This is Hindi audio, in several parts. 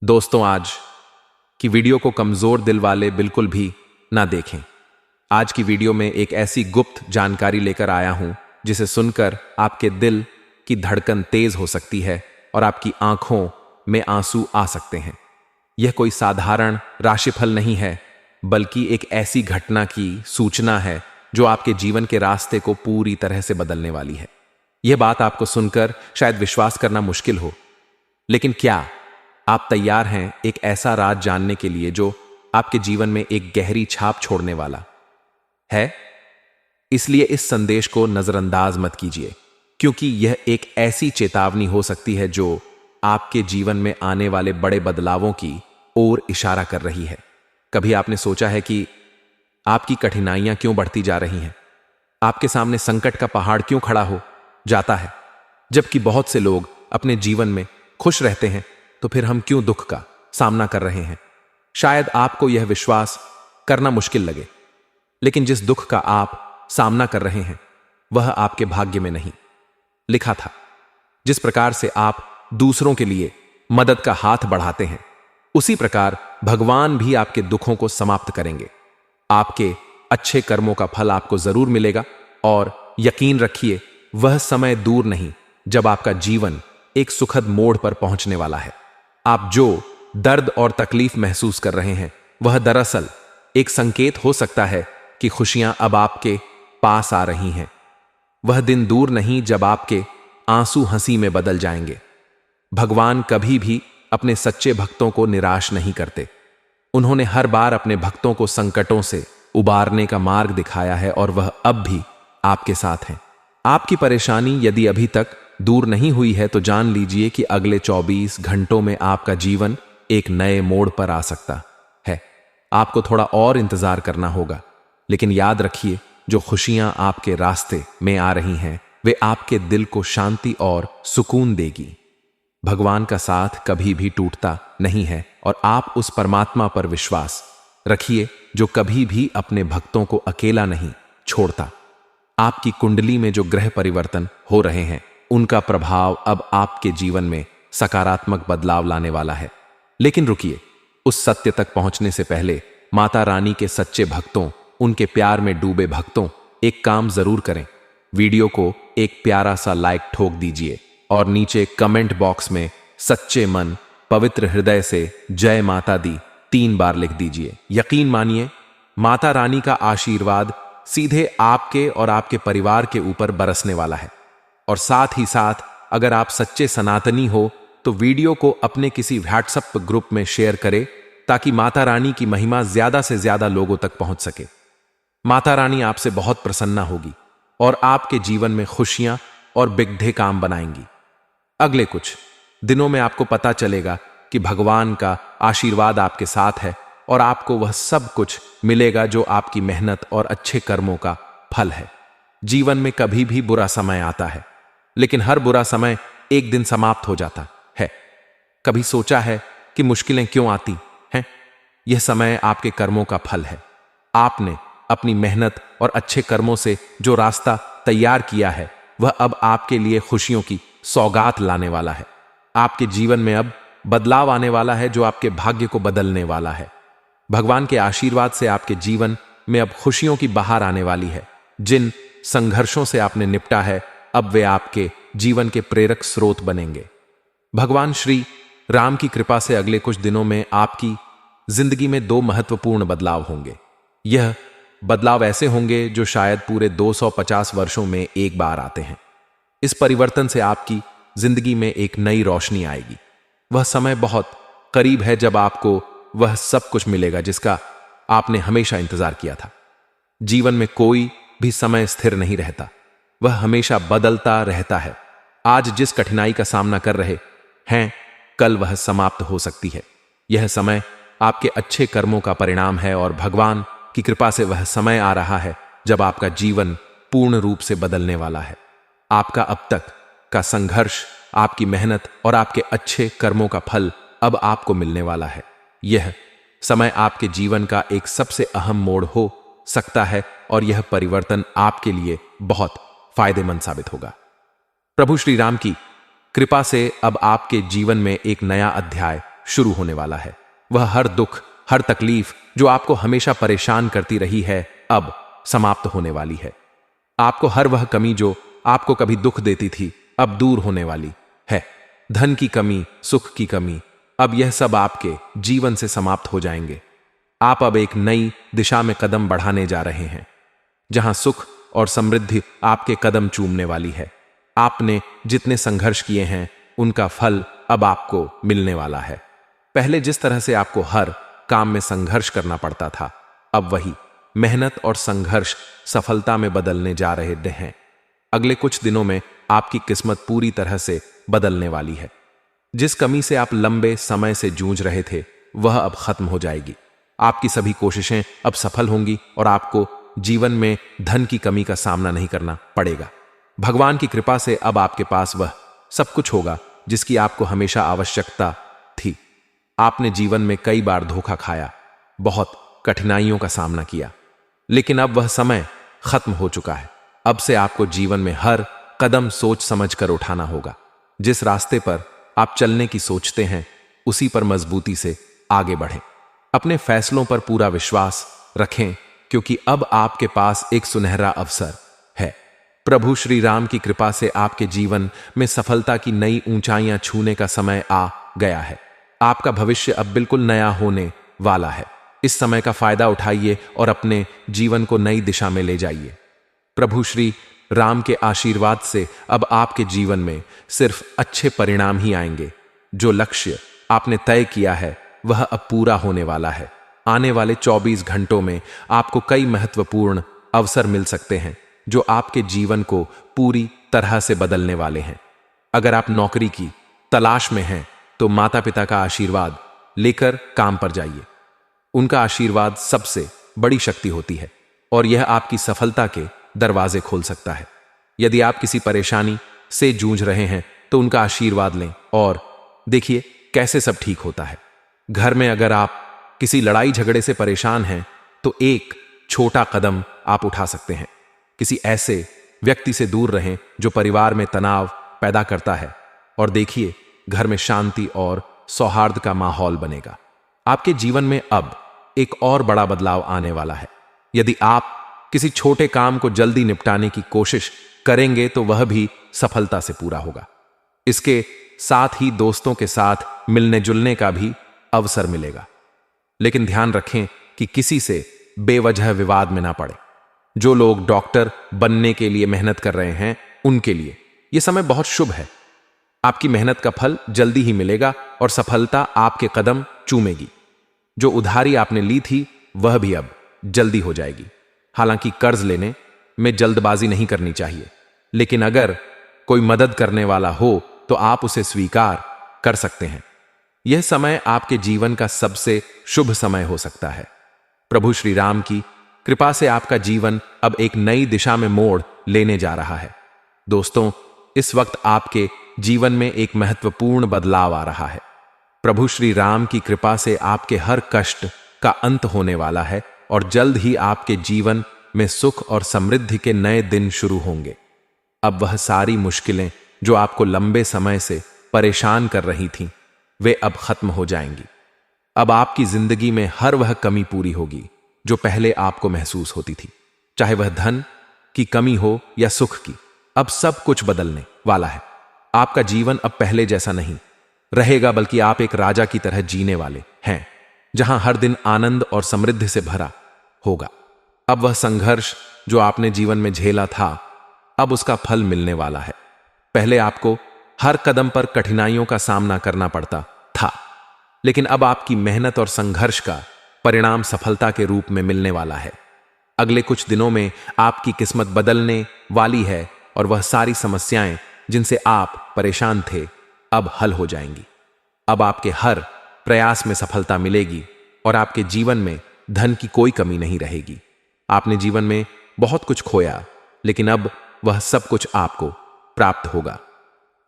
दोस्तों, आज की वीडियो को कमजोर दिल वाले बिल्कुल भी ना देखें। आज की वीडियो में एक ऐसी गुप्त जानकारी लेकर आया हूं जिसे सुनकर आपके दिल की धड़कन तेज हो सकती है और आपकी आंखों में आंसू आ सकते हैं। यह कोई साधारण राशिफल नहीं है, बल्कि एक ऐसी घटना की सूचना है जो आपके जीवन के रास्ते को पूरी तरह से बदलने वाली है। यह बात आपको सुनकर शायद विश्वास करना मुश्किल हो, लेकिन क्या आप तैयार हैं एक ऐसा राज जानने के लिए जो आपके जीवन में एक गहरी छाप छोड़ने वाला है? इसलिए इस संदेश को नजरअंदाज मत कीजिए, क्योंकि यह एक ऐसी चेतावनी हो सकती है जो आपके जीवन में आने वाले बड़े बदलावों की ओर इशारा कर रही है। कभी आपने सोचा है कि आपकी कठिनाइयां क्यों बढ़ती जा रही हैं? आपके सामने संकट का पहाड़ क्यों खड़ा हो जाता है? जबकि बहुत से लोग अपने जीवन में खुश रहते हैं, तो फिर हम क्यों दुख का सामना कर रहे हैं? शायद आपको यह विश्वास करना मुश्किल लगे, लेकिन जिस दुख का आप सामना कर रहे हैं वह आपके भाग्य में नहीं लिखा था। जिस प्रकार से आप दूसरों के लिए मदद का हाथ बढ़ाते हैं, उसी प्रकार भगवान भी आपके दुखों को समाप्त करेंगे। आपके अच्छे कर्मों का फल आपको जरूर मिलेगा, और यकीन रखिए, वह समय दूर नहीं जब आपका जीवन एक सुखद मोड़ पर पहुंचने वाला है। आप जो दर्द और तकलीफ महसूस कर रहे हैं, वह दरअसल एक संकेत हो सकता है कि खुशियां अब आपके पास आ रही हैं। वह दिन दूर नहीं जब आपके आंसू हंसी में बदल जाएंगे। भगवान कभी भी अपने सच्चे भक्तों को निराश नहीं करते। उन्होंने हर बार अपने भक्तों को संकटों से उबारने का मार्ग दिखाया है, और वह अब भी आपके साथ हैं। आपकी परेशानी यदि अभी तक दूर नहीं हुई है, तो जान लीजिए कि अगले 24 घंटों में आपका जीवन एक नए मोड़ पर आ सकता है। आपको थोड़ा और इंतजार करना होगा, लेकिन याद रखिए, जो खुशियां आपके रास्ते में आ रही हैं, वे आपके दिल को शांति और सुकून देगी। भगवान का साथ कभी भी टूटता नहीं है, और आप उस परमात्मा पर विश्वास रखिए जो कभी भी अपने भक्तों को अकेला नहीं छोड़ता। आपकी कुंडली में जो ग्रह परिवर्तन हो रहे हैं, उनका प्रभाव अब आपके जीवन में सकारात्मक बदलाव लाने वाला है। लेकिन रुकिए, उस सत्य तक पहुंचने से पहले माता रानी के सच्चे भक्तों, उनके प्यार में डूबे भक्तों, एक काम जरूर करें। वीडियो को एक प्यारा सा लाइक ठोक दीजिए और नीचे कमेंट बॉक्स में सच्चे मन, पवित्र हृदय से जय माता दी 3 बार लिख दीजिए। यकीन मानिए, माता रानी का आशीर्वाद सीधे आपके और आपके परिवार के ऊपर बरसने वाला है। और साथ ही साथ, अगर आप सच्चे सनातनी हो तो वीडियो को अपने किसी व्हाट्सएप ग्रुप में शेयर करें, ताकि माता रानी की महिमा ज्यादा से ज्यादा लोगों तक पहुंच सके। माता रानी आपसे बहुत प्रसन्न होगी और आपके जीवन में खुशियां और बिगड़े काम बनाएंगी। अगले कुछ दिनों में आपको पता चलेगा कि भगवान का आशीर्वाद आपके साथ है, और आपको वह सब कुछ मिलेगा जो आपकी मेहनत और अच्छे कर्मों का फल है। जीवन में कभी भी बुरा समय आता है, लेकिन हर बुरा समय एक दिन समाप्त हो जाता है। कभी सोचा है कि मुश्किलें क्यों आती हैं? यह समय आपके कर्मों का फल है। आपने अपनी मेहनत और अच्छे कर्मों से जो रास्ता तैयार किया है, वह अब आपके लिए खुशियों की सौगात लाने वाला है। आपके जीवन में अब बदलाव आने वाला है जो आपके भाग्य को बदलने वाला है। भगवान के आशीर्वाद से आपके जीवन में अब खुशियों की बहार आने वाली है। जिन संघर्षों से आपने निपटा है, अब वे आपके जीवन के प्रेरक स्रोत बनेंगे। भगवान श्री राम की कृपा से अगले कुछ दिनों में आपकी जिंदगी में 2 महत्वपूर्ण बदलाव होंगे। यह बदलाव ऐसे होंगे जो शायद पूरे 250 वर्षों में एक बार आते हैं। इस परिवर्तन से आपकी जिंदगी में एक नई रोशनी आएगी। वह समय बहुत करीब है जब आपको वह सब कुछ मिलेगा जिसका आपने हमेशा इंतजार किया था। जीवन में कोई भी समय स्थिर नहीं रहता, वह हमेशा बदलता रहता है। आज जिस कठिनाई का सामना कर रहे हैं, कल वह समाप्त हो सकती है। यह समय आपके अच्छे कर्मों का परिणाम है, और भगवान की कृपा से वह समय आ रहा है जब आपका जीवन पूर्ण रूप से बदलने वाला है। आपका अब तक का संघर्ष, आपकी मेहनत और आपके अच्छे कर्मों का फल अब आपको मिलने वाला है। यह समय आपके जीवन का एक सबसे अहम मोड़ हो सकता है, और यह परिवर्तन आपके लिए बहुत फायदेमंद साबित होगा। प्रभु श्री राम की कृपा से अब आपके जीवन में एक नया अध्याय शुरू होने वाला है। वह हर दुख, हर तकलीफ जो आपको हमेशा परेशान करती रही है, अब समाप्त होने वाली है। आपको हर वह कमी जो आपको कभी दुख देती थी, अब दूर होने वाली है। धन की कमी, सुख की कमी, अब यह सब आपके जीवन से समाप्त हो जाएंगे। आप अब एक नई दिशा में कदम बढ़ाने जा रहे हैं, जहां सुख और समृद्धि आपके कदम चूमने वाली है। आपने जितने संघर्ष किए हैं, उनका फल अब आपको मिलने वाला है। पहले जिस तरह से आपको हर काम में संघर्ष करना पड़ता था, अब वही मेहनत और संघर्ष सफलता में बदलने जा रहे हैं। अगले कुछ दिनों में आपकी किस्मत पूरी तरह से बदलने वाली है। जिस कमी से आप लंबे समय से जूझ रहे थे, वह अब खत्म हो जाएगी। आपकी सभी कोशिशें अब सफल होंगी और आपको जीवन में धन की कमी का सामना नहीं करना पड़ेगा। भगवान की कृपा से अब आपके पास वह सब कुछ होगा जिसकी आपको हमेशा आवश्यकता थी। आपने जीवन में कई बार धोखा खाया, बहुत कठिनाइयों का सामना किया, लेकिन अब वह समय खत्म हो चुका है। अब से आपको जीवन में हर कदम सोच समझ कर उठाना होगा। जिस रास्ते पर आप चलने की सोचते हैं, उसी पर मजबूती से आगे बढ़ें। अपने फैसलों पर पूरा विश्वास रखें, क्योंकि अब आपके पास एक सुनहरा अवसर है। प्रभु श्री राम की कृपा से आपके जीवन में सफलता की नई ऊंचाइयां छूने का समय आ गया है। आपका भविष्य अब बिल्कुल नया होने वाला है। इस समय का फायदा उठाइए और अपने जीवन को नई दिशा में ले जाइए। प्रभु श्री राम के आशीर्वाद से अब आपके जीवन में सिर्फ अच्छे परिणाम ही आएंगे। जो लक्ष्य आपने तय किया है, वह अब पूरा होने वाला है। आने वाले 24 घंटों में आपको कई महत्वपूर्ण अवसर मिल सकते हैं, जो आपके जीवन को पूरी तरह से बदलने वाले हैं। अगर आप नौकरी की तलाश में हैं, तो माता पिता का आशीर्वाद लेकर काम पर जाइए। उनका आशीर्वाद सबसे बड़ी शक्ति होती है और यह आपकी सफलता के दरवाजे खोल सकता है। यदि आप किसी परेशानी से जूझ रहे हैं, तो उनका आशीर्वाद लें और देखिए कैसे सब ठीक होता है। घर में अगर आप किसी लड़ाई झगड़े से परेशान हैं, तो एक छोटा कदम आप उठा सकते हैं। किसी ऐसे व्यक्ति से दूर रहें जो परिवार में तनाव पैदा करता है, और देखिए घर में शांति और सौहार्द का माहौल बनेगा। आपके जीवन में अब एक और बड़ा बदलाव आने वाला है। यदि आप किसी छोटे काम को जल्दी निपटाने की कोशिश करेंगे, तो वह भी सफलता से पूरा होगा। इसके साथ ही दोस्तों के साथ मिलने जुलने का भी अवसर मिलेगा, लेकिन ध्यान रखें कि किसी से बेवजह विवाद में ना पड़े। जो लोग डॉक्टर बनने के लिए मेहनत कर रहे हैं, उनके लिए यह समय बहुत शुभ है। आपकी मेहनत का फल जल्दी ही मिलेगा और सफलता आपके कदम चूमेगी। जो उधारी आपने ली थी, वह भी अब जल्दी हो जाएगी। हालांकि कर्ज लेने में जल्दबाजी नहीं करनी चाहिए, लेकिन अगर कोई मदद करने वाला हो, तो आप उसे स्वीकार कर सकते हैं। यह समय आपके जीवन का सबसे शुभ समय हो सकता है। प्रभु श्री राम की कृपा से आपका जीवन अब एक नई दिशा में मोड़ लेने जा रहा है। दोस्तों, इस वक्त आपके जीवन में एक महत्वपूर्ण बदलाव आ रहा है। प्रभु श्री राम की कृपा से आपके हर कष्ट का अंत होने वाला है और जल्द ही आपके जीवन में सुख और समृद्धि के नए दिन शुरू होंगे। अब वह सारी मुश्किलें जो आपको लंबे समय से परेशान कर रही थीं, वे अब खत्म हो जाएंगी। अब आपकी जिंदगी में हर वह कमी पूरी होगी जो पहले आपको महसूस होती थी, चाहे वह धन की कमी हो या सुख की। अब सब कुछ बदलने वाला है। आपका जीवन अब पहले जैसा नहीं रहेगा, बल्कि आप एक राजा की तरह जीने वाले हैं, जहां हर दिन आनंद और समृद्धि से भरा होगा। अब वह संघर्ष जो आपने जीवन में झेला था, अब उसका फल मिलने वाला है। पहले आपको हर कदम पर कठिनाइयों का सामना करना पड़ता था, लेकिन अब आपकी मेहनत और संघर्ष का परिणाम सफलता के रूप में मिलने वाला है। अगले कुछ दिनों में आपकी किस्मत बदलने वाली है और वह सारी समस्याएं जिनसे आप परेशान थे, अब हल हो जाएंगी। अब आपके हर प्रयास में सफलता मिलेगी और आपके जीवन में धन की कोई कमी नहीं रहेगी। आपने जीवन में बहुत कुछ खोया, लेकिन अब वह सब कुछ आपको प्राप्त होगा।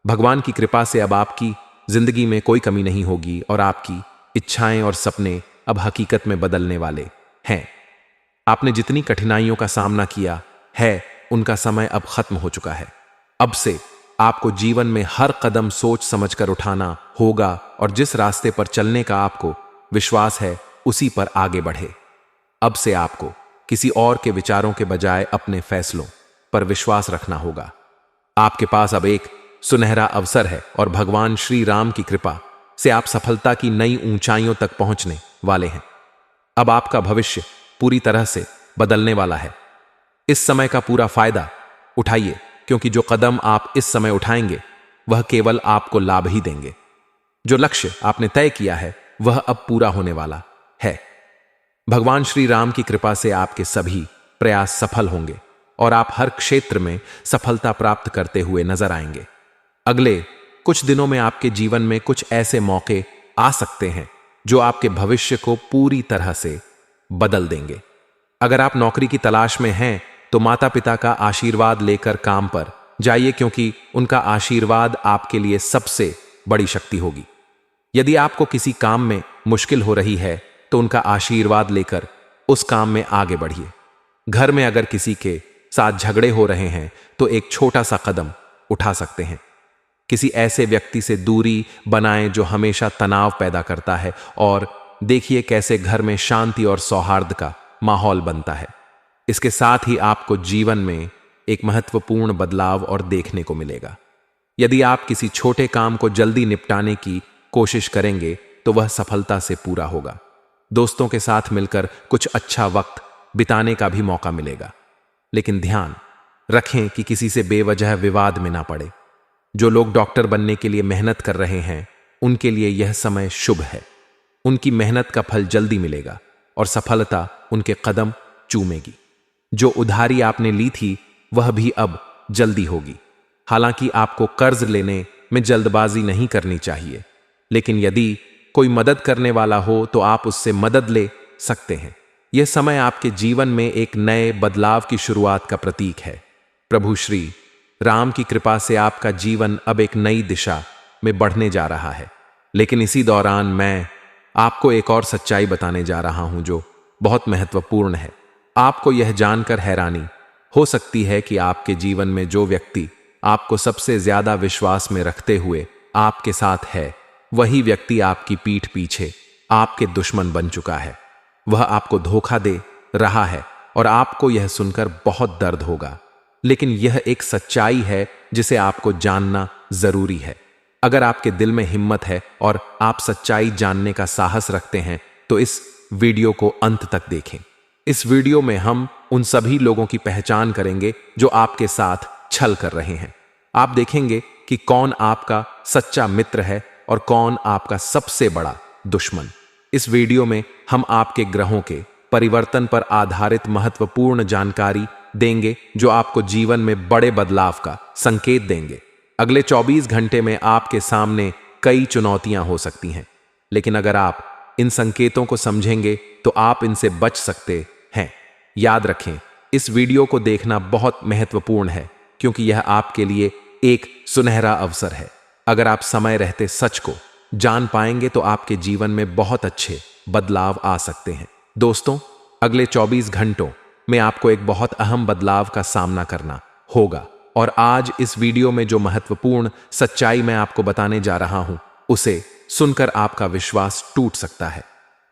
भगवान की कृपा से अब आपकी जिंदगी में कोई कमी नहीं होगी और आपकी इच्छाएं और सपने अब हकीकत में बदलने वाले हैं। आपने जितनी कठिनाइयों का सामना किया है, उनका समय अब खत्म हो चुका है। अब से आपको जीवन में हर कदम सोच समझकर उठाना होगा और जिस रास्ते पर चलने का आपको विश्वास है उसी पर आगे बढ़े। अब से आपको किसी और के विचारों के बजाय अपने फैसलों पर विश्वास रखना होगा। आपके पास अब एक सुनहरा अवसर है और भगवान श्री राम की कृपा से आप सफलता की नई ऊंचाइयों तक पहुंचने वाले हैं। अब आपका भविष्य पूरी तरह से बदलने वाला है। इस समय का पूरा फायदा उठाइए, क्योंकि जो कदम आप इस समय उठाएंगे वह केवल आपको लाभ ही देंगे। जो लक्ष्य आपने तय किया है वह अब पूरा होने वाला है। भगवान श्री राम की कृपा से आपके सभी प्रयास सफल होंगे और आप हर क्षेत्र में सफलता प्राप्त करते हुए नजर आएंगे। अगले कुछ दिनों में आपके जीवन में कुछ ऐसे मौके आ सकते हैं जो आपके भविष्य को पूरी तरह से बदल देंगे। अगर आप नौकरी की तलाश में हैं तो माता पिता का आशीर्वाद लेकर काम पर जाइए, क्योंकि उनका आशीर्वाद आपके लिए सबसे बड़ी शक्ति होगी। यदि आपको किसी काम में मुश्किल हो रही है तो उनका आशीर्वाद लेकर उस काम में आगे बढ़िए। घर में अगर किसी के साथ झगड़े हो रहे हैं तो एक छोटा सा कदम उठा सकते हैं। किसी ऐसे व्यक्ति से दूरी बनाएं जो हमेशा तनाव पैदा करता है और देखिए कैसे घर में शांति और सौहार्द का माहौल बनता है। इसके साथ ही आपको जीवन में एक महत्वपूर्ण बदलाव और देखने को मिलेगा। यदि आप किसी छोटे काम को जल्दी निपटाने की कोशिश करेंगे तो वह सफलता से पूरा होगा। दोस्तों के साथ मिलकर कुछ अच्छा वक्त बिताने का भी मौका मिलेगा, लेकिन ध्यान रखें कि किसी से बेवजह विवाद में ना पड़े। जो लोग डॉक्टर बनने के लिए मेहनत कर रहे हैं उनके लिए यह समय शुभ है। उनकी मेहनत का फल जल्दी मिलेगा और सफलता उनके कदम चूमेगी। जो उधारी आपने ली थी वह भी अब जल्दी होगी। हालांकि आपको कर्ज लेने में जल्दबाजी नहीं करनी चाहिए, लेकिन यदि कोई मदद करने वाला हो तो आप उससे मदद ले सकते हैं। यह समय आपके जीवन में एक नए बदलाव की शुरुआत का प्रतीक है। प्रभु श्री राम की कृपा से आपका जीवन अब एक नई दिशा में बढ़ने जा रहा है। लेकिन इसी दौरान मैं आपको एक और सच्चाई बताने जा रहा हूं जो बहुत महत्वपूर्ण है। आपको यह जानकर हैरानी हो सकती है कि आपके जीवन में जो व्यक्ति आपको सबसे ज्यादा विश्वास में रखते हुए आपके साथ है, वही व्यक्ति आपकी पीठ पीछे आपके दुश्मन बन चुका है। वह आपको धोखा दे रहा है और आपको यह सुनकर बहुत दर्द होगा, लेकिन यह एक सच्चाई है जिसे आपको जानना जरूरी है। अगर आपके दिल में हिम्मत है और आप सच्चाई जानने का साहस रखते हैं तो इस वीडियो को अंत तक देखें। इस वीडियो में हम उन सभी लोगों की पहचान करेंगे जो आपके साथ छल कर रहे हैं। आप देखेंगे कि कौन आपका सच्चा मित्र है और कौन आपका सबसे बड़ा दुश्मन। इस वीडियो में हम आपके ग्रहों के परिवर्तन पर आधारित महत्वपूर्ण जानकारी देंगे जो आपको जीवन में बड़े बदलाव का संकेत देंगे। अगले 24 घंटे में आपके सामने कई चुनौतियां हो सकती हैं, लेकिन अगर आप इन संकेतों को समझेंगे तो आप इनसे बच सकते हैं। याद रखें, इस वीडियो को देखना बहुत महत्वपूर्ण है क्योंकि यह आपके लिए एक सुनहरा अवसर है। अगर आप समय रहते सच को जान पाएंगे तो आपके जीवन में बहुत अच्छे बदलाव आ सकते हैं। दोस्तों, अगले 24 घंटों में आपको एक बहुत अहम बदलाव का सामना करना होगा और आज इस वीडियो में जो महत्वपूर्ण सच्चाई मैं आपको बताने जा रहा हूं उसे सुनकर आपका विश्वास टूट सकता है।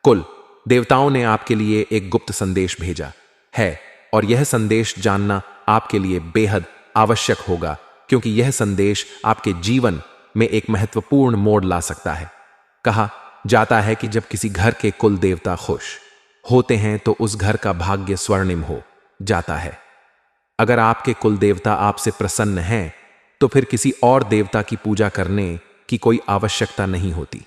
कुल देवताओं ने आपके लिए एक गुप्त संदेश भेजा है और यह संदेश जानना आपके लिए बेहद आवश्यक होगा, क्योंकि यह संदेश आपके जीवन में एक महत्वपूर्ण मोड़ ला सकता है। कहा जाता है कि जब किसी घर के कुल देवता खुश होते हैं तो उस घर का भाग्य स्वर्णिम हो जाता है। अगर आपके कुल देवता आपसे प्रसन्न हैं तो फिर किसी और देवता की पूजा करने की कोई आवश्यकता नहीं होती।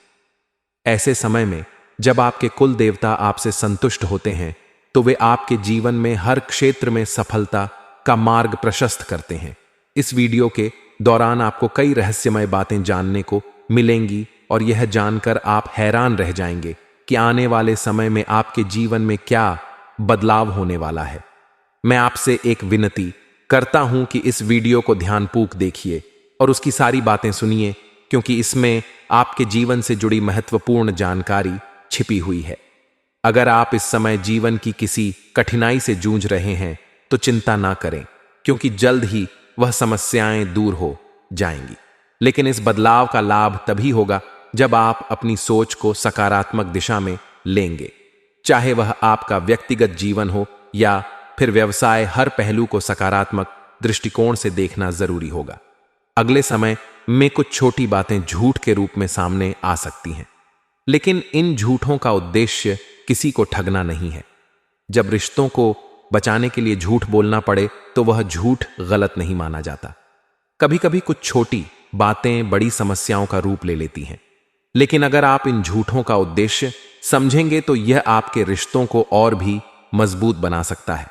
ऐसे समय में जब आपके कुल देवता आपसे संतुष्ट होते हैं तो वे आपके जीवन में हर क्षेत्र में सफलता का मार्ग प्रशस्त करते हैं। इस वीडियो के दौरान आपको कई रहस्यमय बातें जानने को मिलेंगी और यह जानकर आप हैरान रह जाएंगे कि आने वाले समय में आपके जीवन में क्या बदलाव होने वाला है। मैं आपसे एक विनती करता हूं कि इस वीडियो को ध्यानपूर्वक देखिए और उसकी सारी बातें सुनिए, क्योंकि इसमें आपके जीवन से जुड़ी महत्वपूर्ण जानकारी छिपी हुई है। अगर आप इस समय जीवन की किसी कठिनाई से जूझ रहे हैं तो चिंता ना करें, क्योंकि जल्द ही वह समस्याएं दूर हो जाएंगी। लेकिन इस बदलाव का लाभ तभी होगा जब आप अपनी सोच को सकारात्मक दिशा में लेंगे। चाहे वह आपका व्यक्तिगत जीवन हो या फिर व्यवसाय, हर पहलू को सकारात्मक दृष्टिकोण से देखना जरूरी होगा। अगले समय में कुछ छोटी बातें झूठ के रूप में सामने आ सकती हैं, लेकिन इन झूठों का उद्देश्य किसी को ठगना नहीं है। जब रिश्तों को बचाने के लिए झूठ बोलना पड़े तो वह झूठ गलत नहीं माना जाता। कभी कभी कुछ छोटी बातें बड़ी समस्याओं का रूप ले लेती हैं, लेकिन अगर आप इन झूठों का उद्देश्य समझेंगे तो यह आपके रिश्तों को और भी मजबूत बना सकता है।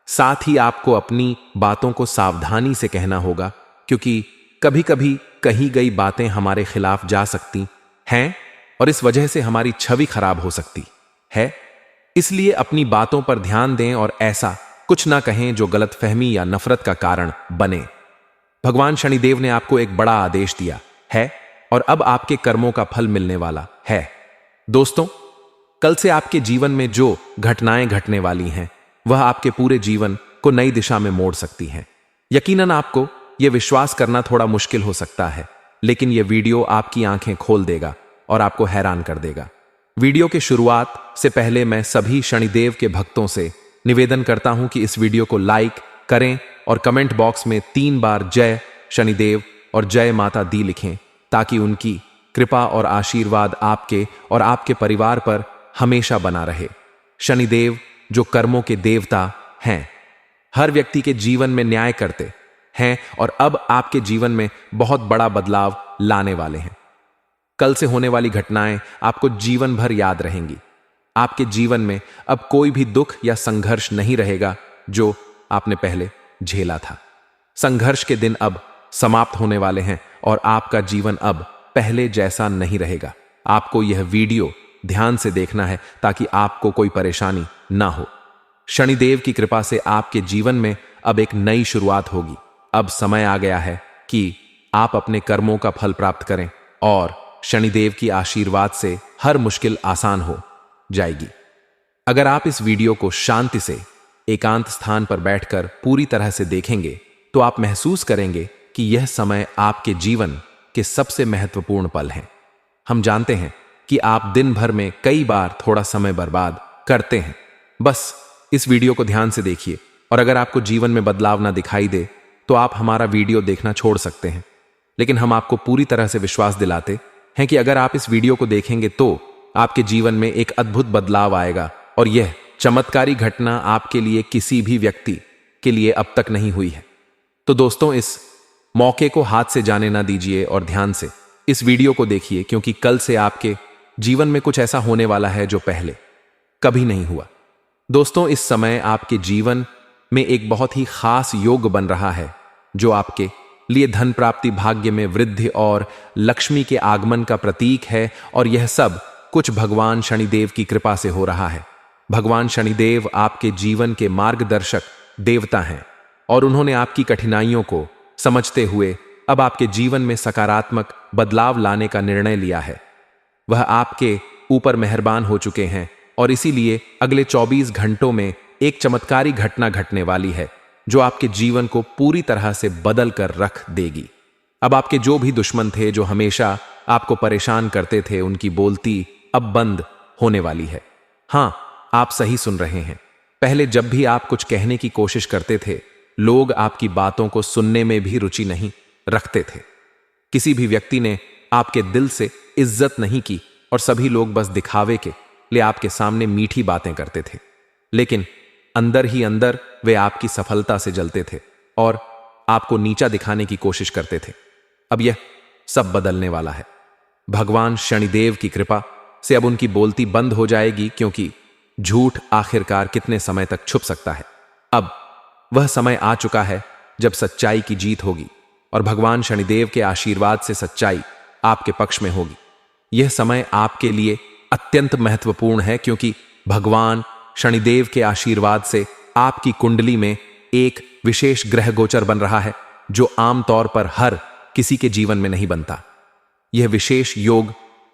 साथ ही आपको अपनी बातों को सावधानी से कहना होगा, क्योंकि कभी कभी कही गई बातें हमारे खिलाफ जा सकती हैं और इस वजह से हमारी छवि खराब हो सकती है। इसलिए अपनी बातों पर ध्यान दें और ऐसा कुछ ना कहें जो गलतफहमी या नफरत का कारण बने। भगवान शनिदेव ने आपको एक बड़ा आदेश दिया है और अब आपके कर्मों का फल मिलने वाला है। दोस्तों, कल से आपके जीवन में जो घटनाएं घटने वाली हैं वह आपके पूरे जीवन को नई दिशा में मोड़ सकती हैं। यकीनन आपको यह विश्वास करना थोड़ा मुश्किल हो सकता है, लेकिन यह वीडियो आपकी आंखें खोल देगा और आपको हैरान कर देगा। वीडियो के शुरुआत से पहले मैं सभी शनिदेव के भक्तों से निवेदन करता हूं कि इस वीडियो को लाइक करें और कमेंट बॉक्स में 3 बार जय शनिदेव और जय माता दी लिखें, ताकि उनकी कृपा और आशीर्वाद आपके और आपके परिवार पर हमेशा बना रहे। शनिदेव जो कर्मों के देवता हैं, हर व्यक्ति के जीवन में न्याय करते हैं और अब आपके जीवन में बहुत बड़ा बदलाव लाने वाले हैं। कल से होने वाली घटनाएं आपको जीवन भर याद रहेंगी। आपके जीवन में अब कोई भी दुख या संघर्ष नहीं रहेगा जो आपने पहले झेला था। संघर्ष के दिन अब समाप्त होने वाले हैं और आपका जीवन अब पहले जैसा नहीं रहेगा। आपको यह वीडियो ध्यान से देखना है ताकि आपको कोई परेशानी ना हो। शनिदेव की कृपा से आपके जीवन में अब एक नई शुरुआत होगी। अब समय आ गया है कि आप अपने कर्मों का फल प्राप्त करें और शनिदेव की आशीर्वाद से हर मुश्किल आसान हो जाएगी। अगर आप इस वीडियो को शांति से एकांत स्थान पर बैठकर पूरी तरह से देखेंगे तो आप महसूस करेंगे कि यह समय आपके जीवन के सबसे महत्वपूर्ण पल हैं। हम जानते हैं कि आप दिन भर में कई बार थोड़ा समय बर्बाद करते हैं। बस इस वीडियो को ध्यान से देखिए और अगर आपको जीवन में बदलाव ना दिखाई दे तो आप हमारा वीडियो देखना छोड़ सकते हैं। लेकिन हम आपको पूरी तरह से विश्वास दिलाते हैं कि अगर आप इस वीडियो को देखेंगे तो आपके जीवन में एक अद्भुत बदलाव आएगा और यह चमत्कारी घटना आपके लिए किसी भी व्यक्ति के लिए अब तक नहीं हुई है। तो दोस्तों, इस मौके को हाथ से जाने ना दीजिए और ध्यान से इस वीडियो को देखिए, क्योंकि कल से आपके जीवन में कुछ ऐसा होने वाला है जो पहले कभी नहीं हुआ। दोस्तों, इस समय आपके जीवन में एक बहुत ही खास योग बन रहा है जो आपके लिए धन प्राप्ति, भाग्य में वृद्धि और लक्ष्मी के आगमन का प्रतीक है और यह सब कुछ भगवान शनिदेव की कृपा से हो रहा है। भगवान शनिदेव आपके जीवन के मार्गदर्शक देवता हैं और उन्होंने आपकी कठिनाइयों को समझते हुए अब आपके जीवन में सकारात्मक बदलाव लाने का निर्णय लिया है। वह आपके ऊपर मेहरबान हो चुके हैं और इसीलिए अगले 24 घंटों में एक चमत्कारी घटना घटने वाली है जो आपके जीवन को पूरी तरह से बदल कर रख देगी। अब आपके जो भी दुश्मन थे, जो हमेशा आपको परेशान करते थे, उनकी बोलती अब बंद होने वाली है। हां, आप सही सुन रहे हैं। पहले जब भी आप कुछ कहने की कोशिश करते थे, लोग आपकी बातों को सुनने में भी रुचि नहीं रखते थे। किसी भी व्यक्ति ने आपके दिल से इज्जत नहीं की और सभी लोग बस दिखावे के लिए आपके सामने मीठी बातें करते थे, लेकिन अंदर ही अंदर वे आपकी सफलता से जलते थे और आपको नीचा दिखाने की कोशिश करते थे। अब यह सब बदलने वाला है। भगवान शनिदेव की कृपा से अब उनकी बोलती बंद हो जाएगी, क्योंकि झूठ आखिरकार कितने समय तक छुप सकता है। अब वह समय आ चुका है जब सच्चाई की जीत होगी और भगवान शनिदेव के आशीर्वाद से सच्चाई आपके पक्ष में होगी। यह समय आपके लिए अत्यंत महत्वपूर्ण है, क्योंकि भगवान शनिदेव के आशीर्वाद से आपकी कुंडली में एक विशेष ग्रह गोचर बन रहा है जो आमतौर पर हर किसी के जीवन में नहीं बनता। यह विशेष योग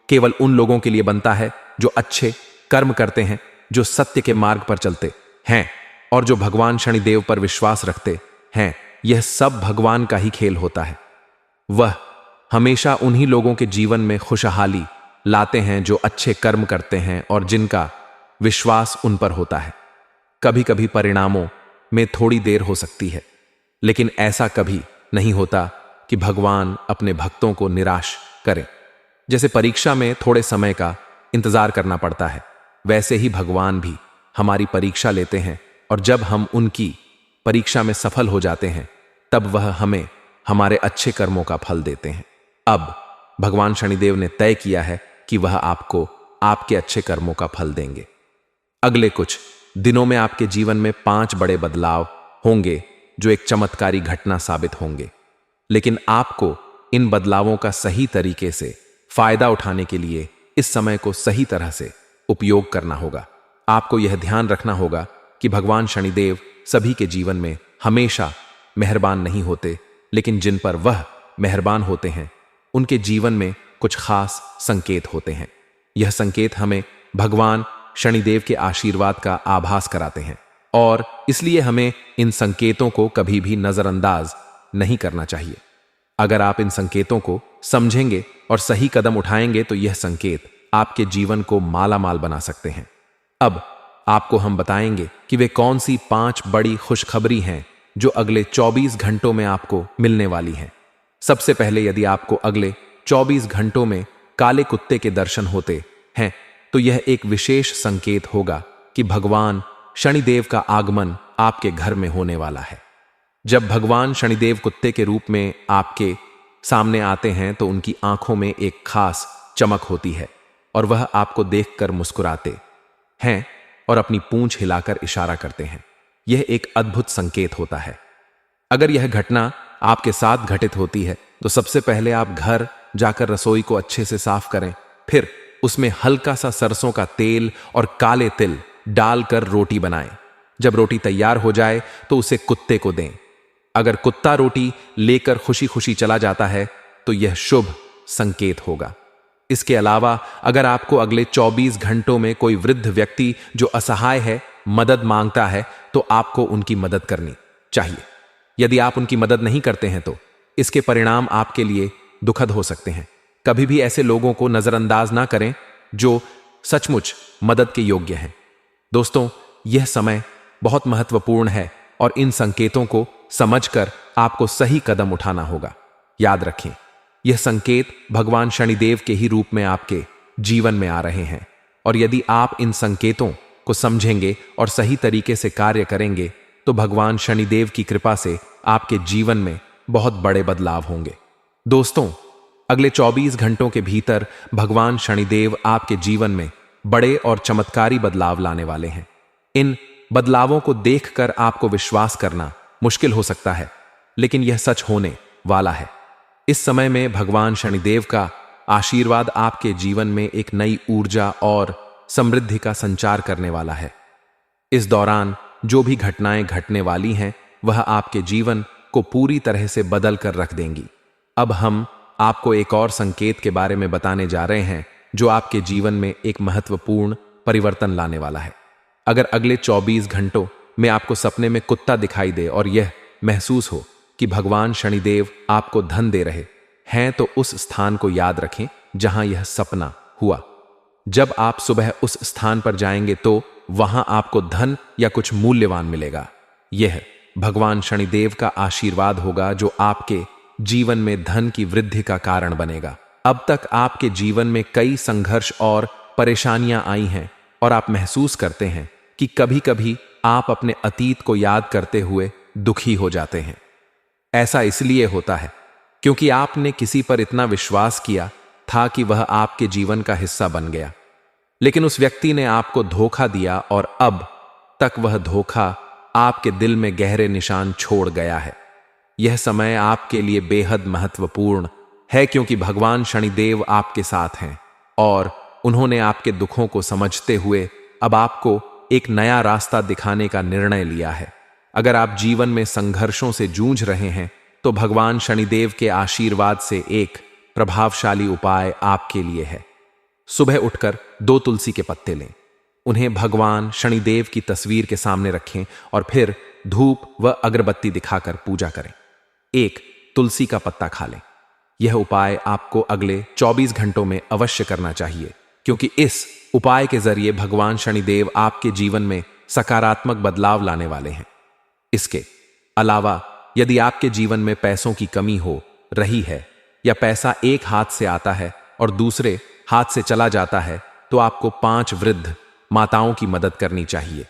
केवल उन लोगों के लिए बनता है जो अच्छे कर्म करते हैं, जो सत्य के मार्ग पर चलते हैं और जो भगवान शनिदेव पर विश्वास रखते हैं। यह सब भगवान का ही खेल होता है। वह हमेशा उन्हीं लोगों के जीवन में खुशहाली लाते हैं जो अच्छे कर्म करते हैं और जिनका विश्वास उन पर होता है। कभी कभी परिणामों में थोड़ी देर हो सकती है, लेकिन ऐसा कभी नहीं होता कि भगवान अपने भक्तों को निराश करें। जैसे परीक्षा में थोड़े समय का इंतजार करना पड़ता है, वैसे ही भगवान भी हमारी परीक्षा लेते हैं और जब हम उनकी परीक्षा में सफल हो जाते हैं तब वह हमें हमारे अच्छे कर्मों का फल देते हैं। अब भगवान शनिदेव ने तय किया है कि वह आपको आपके अच्छे कर्मों का फल देंगे। अगले कुछ दिनों में आपके जीवन में 5 बड़े बदलाव होंगे जो एक चमत्कारी घटना साबित होंगे, लेकिन आपको इन बदलावों का सही तरीके से फायदा उठाने के लिए इस समय को सही तरह से उपयोग करना होगा। आपको यह ध्यान रखना होगा कि भगवान शनिदेव सभी के जीवन में हमेशा मेहरबान नहीं होते, लेकिन जिन पर वह मेहरबान होते हैं उनके जीवन में कुछ खास संकेत होते हैं। यह संकेत हमें भगवान शनिदेव के आशीर्वाद का आभास कराते हैं और इसलिए हमें इन संकेतों को कभी भी नजरअंदाज नहीं करना चाहिए। अगर आप इन संकेतों को समझेंगे और सही कदम उठाएंगे तो यह संकेत आपके जीवन को मालामाल बना सकते हैं। अब आपको हम बताएंगे कि वे कौन सी 5 बड़ी खुशखबरी हैं जो अगले 24 घंटों में आपको मिलने वाली हैं। सबसे पहले, यदि आपको अगले 24 घंटों में काले कुत्ते के दर्शन होते हैं तो यह एक विशेष संकेत होगा कि भगवान शनिदेव का आगमन आपके घर में होने वाला है। जब भगवान शनिदेव कुत्ते के रूप में आपके सामने आते हैं तो उनकी आंखों में एक खास चमक होती है और वह आपको देखकर मुस्कुराते हैं और अपनी पूंछ हिलाकर इशारा करते हैं। यह एक अद्भुत संकेत होता है। अगर यह घटना आपके साथ घटित होती है तो सबसे पहले आप घर जाकर रसोई को अच्छे से साफ करें, फिर उसमें हल्का सा सरसों का तेल और काले तिल डालकर रोटी बनाएं। जब रोटी तैयार हो जाए तो उसे कुत्ते को दें। अगर कुत्ता रोटी लेकर खुशी खुशी चला जाता है तो यह शुभ संकेत होगा। इसके अलावा अगर आपको अगले 24 घंटों में कोई वृद्ध व्यक्ति जो असहाय है मदद मांगता है तो आपको उनकी मदद करनी चाहिए। यदि आप उनकी मदद नहीं करते हैं तो इसके परिणाम आपके लिए दुखद हो सकते हैं। कभी भी ऐसे लोगों को नजरअंदाज ना करें जो सचमुच मदद के योग्य हैं। दोस्तों, यह समय बहुत महत्वपूर्ण है और इन संकेतों को समझकर आपको सही कदम उठाना होगा। याद रखें, यह संकेत भगवान शनिदेव के ही रूप में आपके जीवन में आ रहे हैं और यदि आप इन संकेतों को समझेंगे और सही तरीके से कार्य करेंगे तो भगवान शनिदेव की कृपा से आपके जीवन में बहुत बड़े बदलाव होंगे। दोस्तों, अगले 24 घंटों के भीतर भगवान शनिदेव आपके जीवन में बड़े और चमत्कारी बदलाव लाने वाले हैं। इन बदलावों को देखकर आपको विश्वास करना मुश्किल हो सकता है, लेकिन यह सच होने वाला है। इस समय में भगवान शनिदेव का आशीर्वाद आपके जीवन में एक नई ऊर्जा और समृद्धि का संचार करने वाला है। इस दौरान जो भी घटनाएं घटने वाली हैं वह आपके जीवन को पूरी तरह से बदल कर रख देंगी। अब हम आपको एक और संकेत के बारे में बताने जा रहे हैं जो आपके जीवन में एक महत्वपूर्ण परिवर्तन लाने वाला है। अगर अगले 24 घंटों में आपको सपने में कुत्ता दिखाई दे और यह महसूस हो कि भगवान शनिदेव आपको धन दे रहे हैं तो उस स्थान को याद रखें जहां यह सपना हुआ। जब आप सुबह उस स्थान पर जाएंगे तो वहां आपको धन या कुछ मूल्यवान मिलेगा। यह भगवान शनिदेव का आशीर्वाद होगा जो आपके जीवन में धन की वृद्धि का कारण बनेगा। अब तक आपके जीवन में कई संघर्ष और परेशानियां आई हैं और आप महसूस करते हैं कि कभी कभी आप अपने अतीत को याद करते हुए दुखी हो जाते हैं। ऐसा इसलिए होता है क्योंकि आपने किसी पर इतना विश्वास किया था कि वह आपके जीवन का हिस्सा बन गया, लेकिन उस व्यक्ति ने आपको धोखा दिया और अब तक वह धोखा आपके दिल में गहरे निशान छोड़ गया है। यह समय आपके लिए बेहद महत्वपूर्ण है क्योंकि भगवान शनिदेव आपके साथ हैं और उन्होंने आपके दुखों को समझते हुए अब आपको एक नया रास्ता दिखाने का निर्णय लिया है। अगर आप जीवन में संघर्षों से जूझ रहे हैं तो भगवान शनिदेव के आशीर्वाद से एक प्रभावशाली उपाय आपके लिए है। सुबह उठकर 2 तुलसी के पत्ते लें, उन्हें भगवान शनिदेव की तस्वीर के सामने रखें और फिर धूप व अगरबत्ती दिखाकर पूजा करें। 1 तुलसी का पत्ता खा लें। यह उपाय आपको अगले 24 घंटों में अवश्य करना चाहिए, क्योंकि इस उपाय के जरिए भगवान शनिदेव आपके जीवन में सकारात्मक बदलाव लाने वाले हैं। इसके अलावा यदि आपके जीवन में पैसों की कमी हो रही है या पैसा एक हाथ से आता है और दूसरे हाथ से चला जाता है, तो आपको 5 वृद्ध माताओं की मदद करनी चाहिए।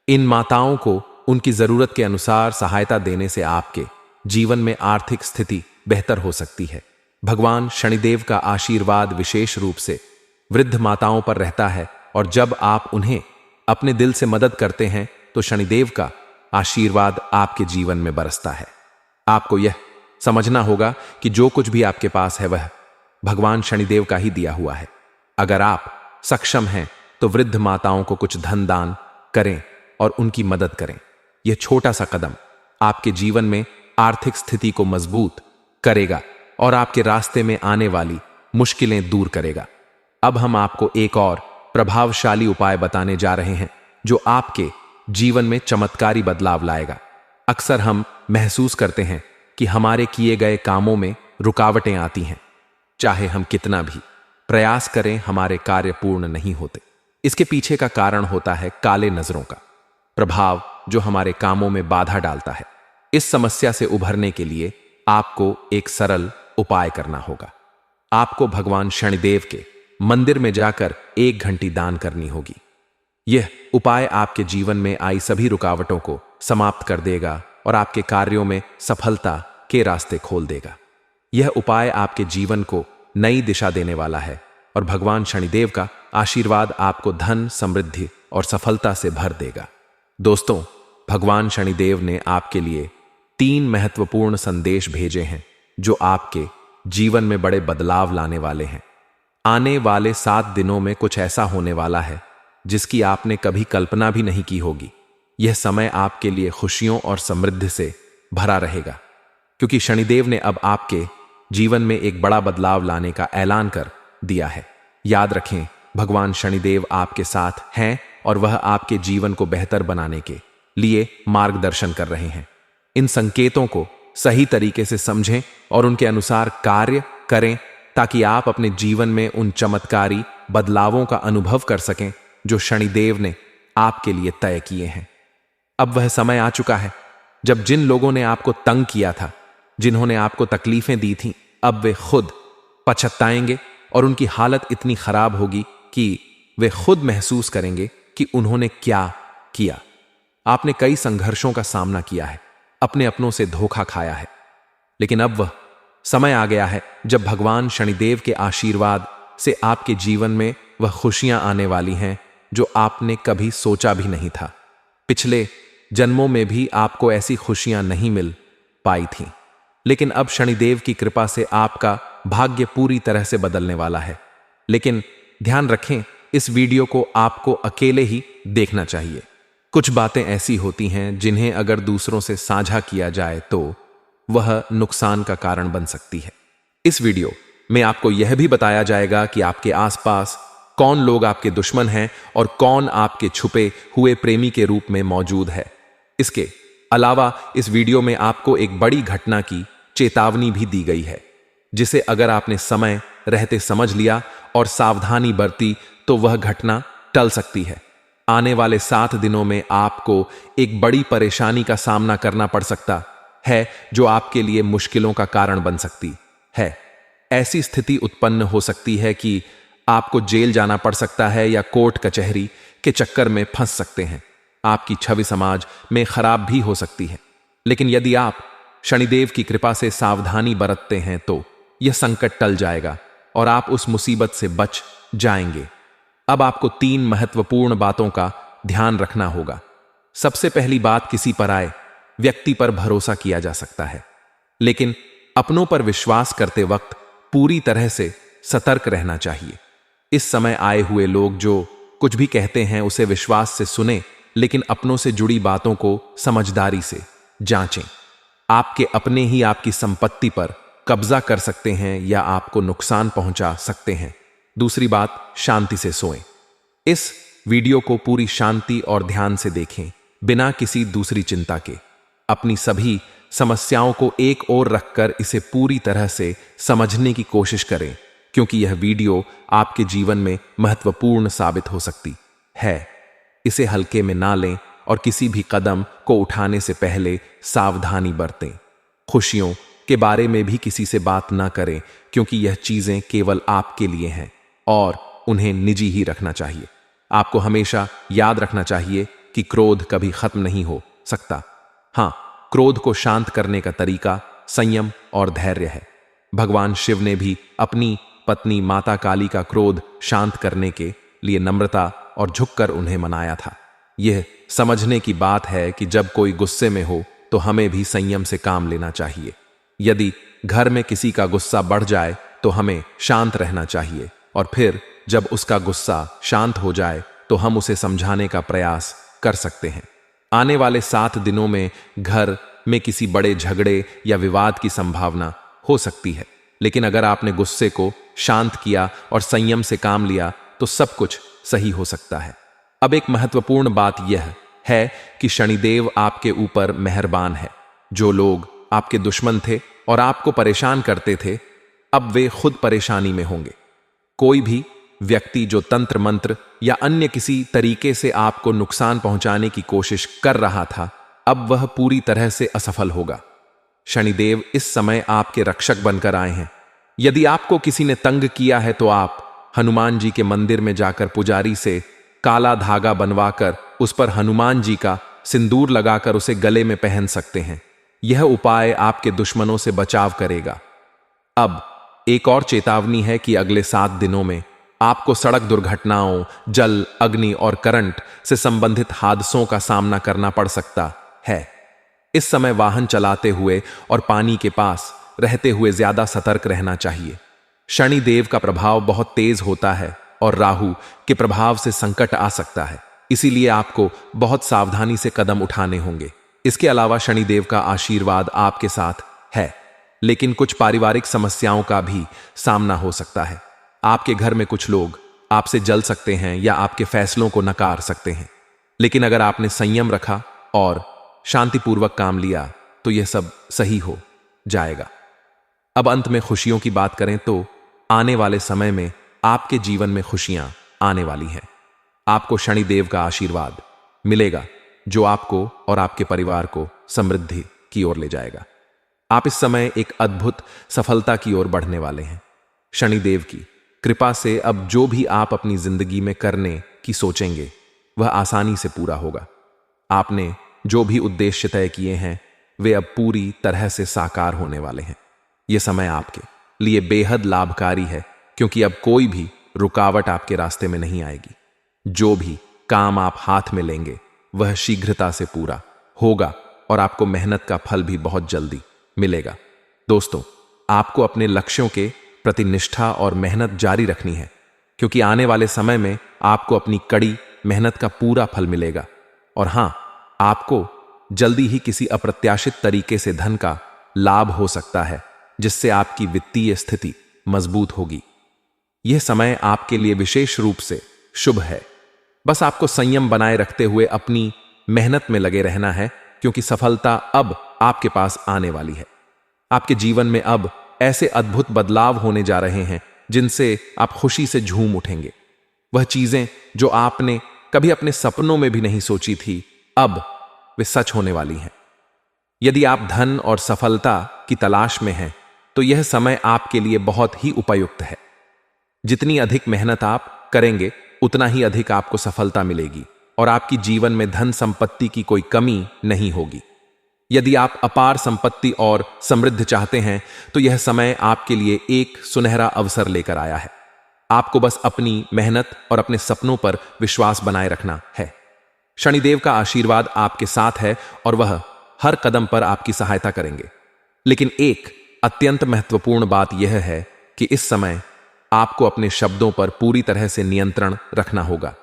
इन माताओं को उनकी जरूरत के अनुसार सहायता देने से आपके जीवन में आर्थिक स्थिति बेहतर हो सकती है। भगवान शनिदेव का आशीर्वाद विशेष रूप से वृद्ध माताओं पर रहता है और जब आप उन्हें अपने दिल से मदद करते हैं तो शनिदेव का आशीर्वाद आपके जीवन में बरसता है। आपको यह समझना होगा कि जो कुछ भी आपके पास है वह भगवान शनिदेव का ही दिया हुआ है। अगर आप सक्षम हैं तो वृद्ध माताओं को कुछ धन दान करें और उनकी मदद करें। यह छोटा सा कदम आपके जीवन में आर्थिक स्थिति को मजबूत करेगा और आपके रास्ते में आने वाली मुश्किलें दूर करेगा। अब हम आपको एक और प्रभावशाली उपाय बताने जा रहे हैं जो आपके जीवन में चमत्कारी बदलाव लाएगा। अक्सर हम महसूस करते हैं कि हमारे किए गए कामों में रुकावटें आती हैं। चाहे हम कितना भी प्रयास करें, हमारे कार्य पूर्ण नहीं होते। इसके पीछे का कारण होता है काले नजरों का प्रभाव जो हमारे कामों में बाधा डालता है। इस समस्या से उभरने के लिए आपको एक सरल उपाय करना होगा। आपको भगवान शनिदेव के मंदिर में जाकर 1 घंटी दान करनी होगी। यह उपाय आपके जीवन में आई सभी रुकावटों को समाप्त कर देगा और आपके कार्यों में सफलता के रास्ते खोल देगा। यह उपाय आपके जीवन को नई दिशा देने वाला है और भगवान शनिदेव का आशीर्वाद आपको धन, समृद्धि और सफलता से भर देगा। दोस्तों, भगवान शनिदेव ने आपके लिए 3 महत्वपूर्ण संदेश भेजे हैं जो आपके जीवन में बड़े बदलाव लाने वाले हैं। आने वाले 7 दिनों में कुछ ऐसा होने वाला है जिसकी आपने कभी कल्पना भी नहीं की होगी। यह समय आपके लिए खुशियों और समृद्धि से भरा रहेगा, क्योंकि शनिदेव ने अब आपके जीवन में एक बड़ा बदलाव लाने का ऐलान कर दिया है। याद रखें, भगवान शनिदेव आपके साथ हैं और वह आपके जीवन को बेहतर बनाने के लिए मार्गदर्शन कर रहे हैं। इन संकेतों को सही तरीके से समझें और उनके अनुसार कार्य करें ताकि आप अपने जीवन में उन चमत्कारी बदलावों का अनुभव कर सकें जो शनिदेव ने आपके लिए तय किए हैं। अब वह समय आ चुका है जब जिन लोगों ने आपको तंग किया था, जिन्होंने आपको तकलीफें दी थीं, अब वे खुद पछताएंगे और उनकी हालत इतनी खराब होगी कि वे खुद महसूस करेंगे कि उन्होंने क्या किया। आपने कई संघर्षों का सामना किया है, अपने अपनों से धोखा खाया है, लेकिन अब वह समय आ गया है जब भगवान शनिदेव के आशीर्वाद से आपके जीवन में वह खुशियां आने वाली हैं जो आपने कभी सोचा भी नहीं था। पिछले जन्मों में भी आपको ऐसी खुशियां नहीं मिल पाई थीं, लेकिन अब शनिदेव की कृपा से आपका भाग्य पूरी तरह से बदलने वाला है। लेकिन ध्यान रखें, इस वीडियो को आपको अकेले ही देखना चाहिए। कुछ बातें ऐसी होती हैं जिन्हें अगर दूसरों से साझा किया जाए तो वह नुकसान का कारण बन सकती है। इस वीडियो में आपको यह भी बताया जाएगा कि आपके आसपास कौन लोग आपके दुश्मन हैं और कौन आपके छुपे हुए प्रेमी के रूप में मौजूद है। इसके अलावा इस वीडियो में आपको एक बड़ी घटना की चेतावनी भी दी गई है, जिसे अगर आपने समय रहते समझ लिया और सावधानी बरती तो वह घटना टल सकती है। आने वाले 7 दिनों में आपको एक बड़ी परेशानी का सामना करना पड़ सकता है जो आपके लिए मुश्किलों का कारण बन सकती है। ऐसी स्थिति उत्पन्न हो सकती है कि आपको जेल जाना पड़ सकता है या कोर्ट कचहरी के चक्कर में फंस सकते हैं। आपकी छवि समाज में खराब भी हो सकती है, लेकिन यदि आप शनिदेव की कृपा से सावधानी बरतते हैं तो यह संकट टल जाएगा और आप उस मुसीबत से बच जाएंगे। अब आपको 3 महत्वपूर्ण बातों का ध्यान रखना होगा। सबसे पहली बात, किसी पर आए व्यक्ति पर भरोसा किया जा सकता है, लेकिन अपनों पर विश्वास करते वक्त पूरी तरह से सतर्क रहना चाहिए। इस समय आए हुए लोग जो कुछ भी कहते हैं उसे विश्वास से सुने, लेकिन अपनों से जुड़ी बातों को समझदारी से जांचें। आपके अपने ही आपकी संपत्ति पर कब्जा कर सकते हैं या आपको नुकसान पहुंचा सकते हैं। दूसरी बात, शांति से सोएं। इस वीडियो को पूरी शांति और ध्यान से देखें, बिना किसी दूसरी चिंता के। अपनी सभी समस्याओं को एक ओर रखकर इसे पूरी तरह से समझने की कोशिश करें, क्योंकि यह वीडियो आपके जीवन में महत्वपूर्ण साबित हो सकती है। इसे हल्के में ना लें और किसी भी कदम को उठाने से पहले सावधानी बरतें। खुशियों के बारे में भी किसी से बात ना करें, क्योंकि यह चीजें केवल आपके लिए हैं और उन्हें निजी ही रखना चाहिए। आपको हमेशा याद रखना चाहिए कि क्रोध कभी खत्म नहीं हो सकता। हाँ, क्रोध को शांत करने का तरीका संयम और धैर्य है। भगवान शिव ने भी अपनी पत्नी माता काली का क्रोध शांत करने के लिए नम्रता और झुककर उन्हें मनाया था। यह समझने की बात है कि जब कोई गुस्से में हो तो हमें भी संयम से काम लेना चाहिए। यदि घर में किसी का गुस्सा बढ़ जाए तो हमें शांत रहना चाहिए और फिर जब उसका गुस्सा शांत हो जाए तो हम उसे समझाने का प्रयास कर सकते हैं। आने वाले 7 दिनों में घर में किसी बड़े झगड़े या विवाद की संभावना हो सकती है, लेकिन अगर आपने गुस्से को शांत किया और संयम से काम लिया तो सब कुछ सही हो सकता है। अब एक महत्वपूर्ण बात यह है कि शनिदेव आपके ऊपर मेहरबान है। जो लोग आपके दुश्मन थे और आपको परेशान करते थे, अब वे खुद परेशानी में होंगे। कोई भी व्यक्ति जो तंत्र मंत्र या अन्य किसी तरीके से आपको नुकसान पहुंचाने की कोशिश कर रहा था, अब वह पूरी तरह से असफल होगा। शनिदेव इस समय आपके रक्षक बनकर आए हैं। यदि आपको किसी ने तंग किया है तो आप हनुमान जी के मंदिर में जाकर पुजारी से काला धागा बनवाकर उस पर हनुमान जी का सिंदूर लगाकर उसे गले में पहन सकते हैं। यह उपाय आपके दुश्मनों से बचाव करेगा। अब एक और चेतावनी है कि अगले 7 दिनों में आपको सड़क दुर्घटनाओं, जल, अग्नि और करंट से संबंधित हादसों का सामना करना पड़ सकता है। इस समय वाहन चलाते हुए और पानी के पास रहते हुए ज्यादा सतर्क रहना चाहिए। शनि देव का प्रभाव बहुत तेज होता है और राहु के प्रभाव से संकट आ सकता है, इसीलिए आपको बहुत सावधानी से कदम उठाने होंगे। इसके अलावा शनिदेव का आशीर्वाद आपके साथ है, लेकिन कुछ पारिवारिक समस्याओं का भी सामना हो सकता है। आपके घर में कुछ लोग आपसे जल सकते हैं या आपके फैसलों को नकार सकते हैं, लेकिन अगर आपने संयम रखा और शांतिपूर्वक काम लिया तो यह सब सही हो जाएगा। अब अंत में खुशियों की बात करें तो आने वाले समय में आपके जीवन में खुशियां आने वाली हैं। आपको शनिदेव का आशीर्वाद मिलेगा जो आपको और आपके परिवार को समृद्धि की ओर ले जाएगा। आप इस समय एक अद्भुत सफलता की ओर बढ़ने वाले हैं। शनिदेव की कृपा से अब जो भी आप अपनी जिंदगी में करने की सोचेंगे वह आसानी से पूरा होगा। आपने जो भी उद्देश्य तय किए हैं वे अब पूरी तरह से साकार होने वाले हैं। यह समय आपके लिए बेहद लाभकारी है, क्योंकि अब कोई भी रुकावट आपके रास्ते में नहीं आएगी। जो भी काम आप हाथ में लेंगे वह शीघ्रता से पूरा होगा और आपको मेहनत का फल भी बहुत जल्दी मिलेगा। दोस्तों, आपको अपने लक्ष्यों के प्रति निष्ठा और मेहनत जारी रखनी है, क्योंकि आने वाले समय में आपको अपनी कड़ी मेहनत का पूरा फल मिलेगा। और हां, आपको जल्दी ही किसी अप्रत्याशित तरीके से धन का लाभ हो सकता है, जिससे आपकी वित्तीय स्थिति मजबूत होगी। यह समय आपके लिए विशेष रूप से शुभ है। बस आपको संयम बनाए रखते हुए अपनी मेहनत में लगे रहना है, क्योंकि सफलता अब आपके पास आने वाली है। आपके जीवन में अब ऐसे अद्भुत बदलाव होने जा रहे हैं जिनसे आप खुशी से झूम उठेंगे। वह चीजें जो आपने कभी अपने सपनों में भी नहीं सोची थी, अब वे सच होने वाली हैं। यदि आप धन और सफलता की तलाश में हैं तो यह समय आपके लिए बहुत ही उपयुक्त है। जितनी अधिक मेहनत आप करेंगे उतना ही अधिक आपको सफलता मिलेगी और आपकी जीवन में धन संपत्ति की कोई कमी नहीं होगी। यदि आप अपार संपत्ति और समृद्धि चाहते हैं तो यह समय आपके लिए एक सुनहरा अवसर लेकर आया है। आपको बस अपनी मेहनत और अपने सपनों पर विश्वास बनाए रखना है। शनिदेव का आशीर्वाद आपके साथ है और वह हर कदम पर आपकी सहायता करेंगे। लेकिन एक अत्यंत महत्वपूर्ण बात यह है कि इस समय आपको अपने शब्दों पर पूरी तरह से नियंत्रण रखना होगा।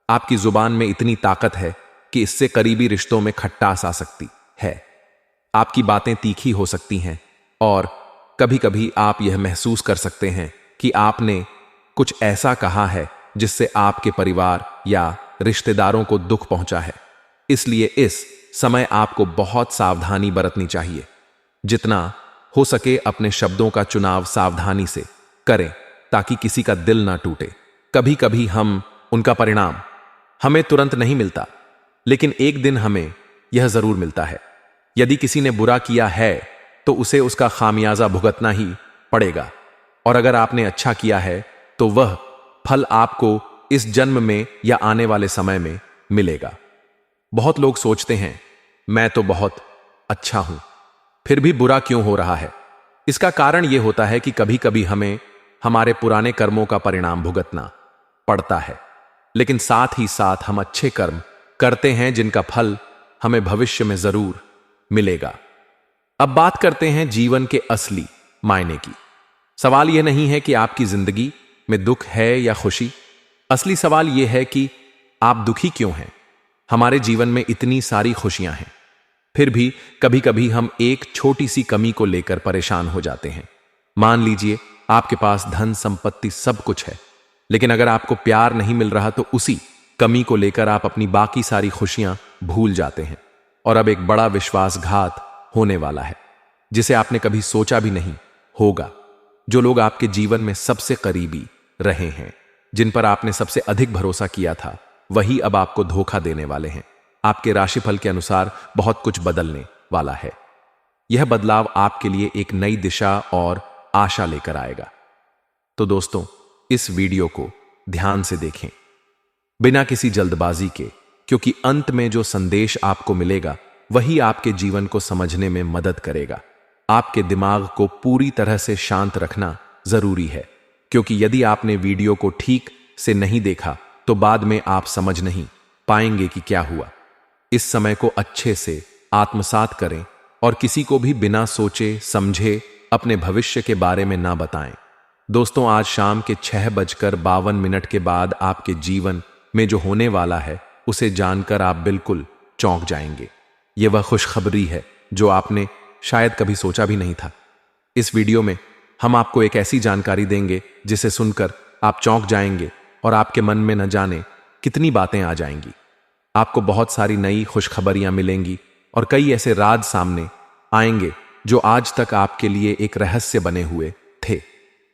आपकी जुबान में इतनी ताकत है कि इससे करीबी रिश्तों में खटास आ सकती है। आपकी बातें तीखी हो सकती हैं और कभी-कभी आप यह महसूस कर सकते हैं कि आपने कुछ ऐसा कहा है जिससे आपके परिवार या रिश्तेदारों को दुख पहुंचा है। इसलिए इस समय आपको बहुत सावधानी बरतनी चाहिए। जितना हो सके अपने शब्दों का चुनाव सावधानी से करें ताकि किसी का दिल ना टूटे। कभी कभी उनका परिणाम हमें तुरंत नहीं मिलता, लेकिन एक दिन हमें यह जरूर मिलता है। यदि किसी ने बुरा किया है तो उसे उसका खामियाजा भुगतना ही पड़ेगा, और अगर आपने अच्छा किया है तो वह फल आपको इस जन्म में या आने वाले समय में मिलेगा। बहुत लोग सोचते हैं मैं तो बहुत अच्छा हूं, फिर भी बुरा क्यों हो रहा है। इसका कारण यह होता है कि कभी कभी हमें हमारे पुराने कर्मों का परिणाम भुगतना पड़ता है, लेकिन साथ ही साथ हम अच्छे कर्म करते हैं जिनका फल हमें भविष्य में जरूर मिलेगा। अब बात करते हैं जीवन के असली मायने की। सवाल यह नहीं है कि आपकी जिंदगी में दुख है या खुशी। असली सवाल यह है कि आप दुखी क्यों हैं। हमारे जीवन में इतनी सारी खुशियां हैं, फिर भी कभी कभी हम एक छोटी सी कमी को लेकर परेशान हो जाते हैं। मान लीजिए आपके पास धन संपत्ति सब कुछ है, लेकिन अगर आपको प्यार नहीं मिल रहा तो उसी कमी को लेकर आप अपनी बाकी सारी खुशियां भूल जाते हैं। और अब एक बड़ा विश्वासघात होने वाला है जिसे आपने कभी सोचा भी नहीं होगा। जो लोग आपके जीवन में सबसे करीबी रहे हैं, जिन पर आपने सबसे अधिक भरोसा किया था, वही अब आपको धोखा देने वाले हैं। आपके राशिफल के अनुसार बहुत कुछ बदलने वाला है। यह बदलाव आपके लिए एक नई दिशा और आशा लेकर आएगा। तो दोस्तों, इस वीडियो को ध्यान से देखें, बिना किसी जल्दबाजी के, क्योंकि अंत में जो संदेश आपको मिलेगा वही आपके जीवन को समझने में मदद करेगा। आपके दिमाग को पूरी तरह से शांत रखना जरूरी है, क्योंकि यदि आपने वीडियो को ठीक से नहीं देखा तो बाद में आप समझ नहीं पाएंगे कि क्या हुआ। इस समय को अच्छे से आत्मसात करें और किसी को भी बिना सोचे समझे अपने भविष्य के बारे में ना बताएं। दोस्तों, आज शाम के 6:52 के बाद आपके जीवन में जो होने वाला है उसे जानकर आप बिल्कुल चौंक जाएंगे। यह वह खुशखबरी है जो आपने शायद कभी सोचा भी नहीं था। इस वीडियो में हम आपको एक ऐसी जानकारी देंगे जिसे सुनकर आप चौंक जाएंगे और आपके मन में न जाने कितनी बातें आ जाएंगी। आपको बहुत सारी नई खुशखबरियां मिलेंगी और कई ऐसे राज सामने आएंगे जो आज तक आपके लिए एक रहस्य बने हुए थे।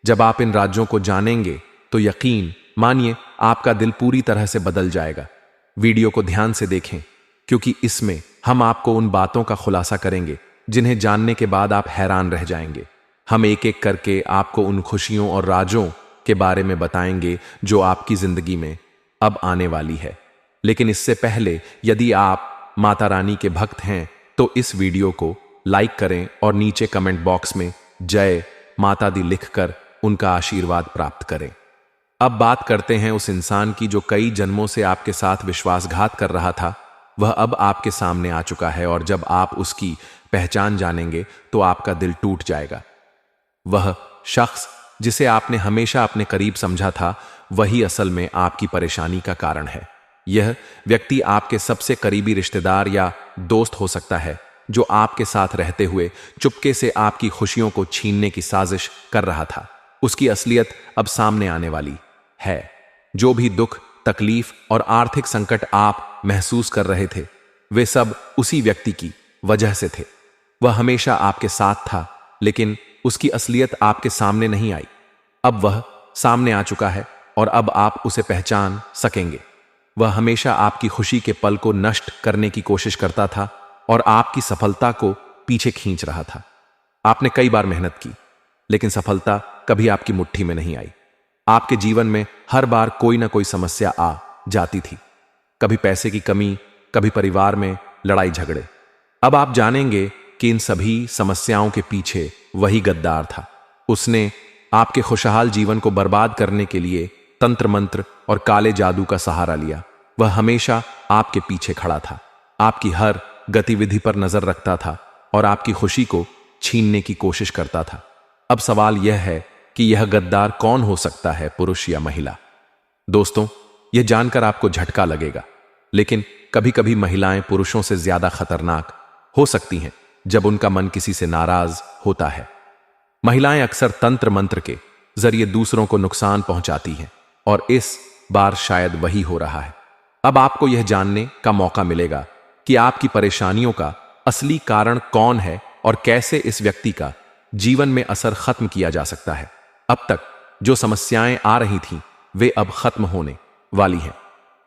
जब आप इन राज्यों को जानेंगे तो यकीन मानिए आपका दिल पूरी तरह से बदल जाएगा। वीडियो को ध्यान से देखें, क्योंकि इसमें हम आपको उन बातों का खुलासा करेंगे जिन्हें जानने के बाद आप हैरान रह जाएंगे। हम एक एक करके आपको उन खुशियों और राजों के बारे में बताएंगे जो आपकी जिंदगी में अब आने वाली है। लेकिन इससे पहले, यदि आप माता रानी के भक्त हैं तो इस वीडियो को लाइक करें और नीचे कमेंट बॉक्स में जय माता दी लिखकर उनका आशीर्वाद प्राप्त करें। अब बात करते हैं उस इंसान की जो कई जन्मों से आपके साथ विश्वासघात कर रहा था। वह अब आपके सामने आ चुका है और जब आप उसकी पहचान जानेंगे तो आपका दिल टूट जाएगा। वह शख्स जिसे आपने हमेशा अपने करीब समझा था, वही असल में आपकी परेशानी का कारण है। यह व्यक्ति आपके सबसे करीबी रिश्तेदार या दोस्त हो सकता है जो आपके साथ रहते हुए चुपके से आपकी खुशियों को छीनने की साजिश कर रहा था। उसकी असलियत अब सामने आने वाली है। जो भी दुख, तकलीफ और आर्थिक संकट आप महसूस कर रहे थे, वे सब उसी व्यक्ति की वजह से थे। वह हमेशा आपके साथ था, लेकिन उसकी असलियत आपके सामने नहीं आई। अब वह सामने आ चुका है और अब आप उसे पहचान सकेंगे। वह हमेशा आपकी खुशी के पल को नष्ट करने की कोशिश करता था और आपकी सफलता को पीछे खींच रहा था। आपने कई बार मेहनत की, लेकिन सफलता कभी आपकी मुट्ठी में नहीं आई। आपके जीवन में हर बार कोई ना कोई समस्या आ जाती थी, कभी पैसे की कमी, कभी परिवार में लड़ाई झगड़े। अब आप जानेंगे कि इन सभी समस्याओं के पीछे वही गद्दार था। उसने आपके खुशहाल जीवन को बर्बाद करने के लिए तंत्र मंत्र और काले जादू का सहारा लिया। वह हमेशा आपके पीछे खड़ा था, आपकी हर गतिविधि पर नजर रखता था और आपकी खुशी को छीनने की कोशिश करता था। अब सवाल यह है कि यह गद्दार कौन हो सकता है, पुरुष या महिला? दोस्तों, यह जानकर आपको झटका लगेगा, लेकिन कभी कभी महिलाएं पुरुषों से ज्यादा खतरनाक हो सकती हैं जब उनका मन किसी से नाराज होता है। महिलाएं अक्सर तंत्र मंत्र के जरिए दूसरों को नुकसान पहुंचाती हैं और इस बार शायद वही हो रहा है। अब आपको यह जानने का मौका मिलेगा कि आपकी परेशानियों का असली कारण कौन है और कैसे इस व्यक्ति का जीवन में असर खत्म किया जा सकता है। अब तक जो समस्याएं आ रही थीं, वे अब खत्म होने वाली हैं।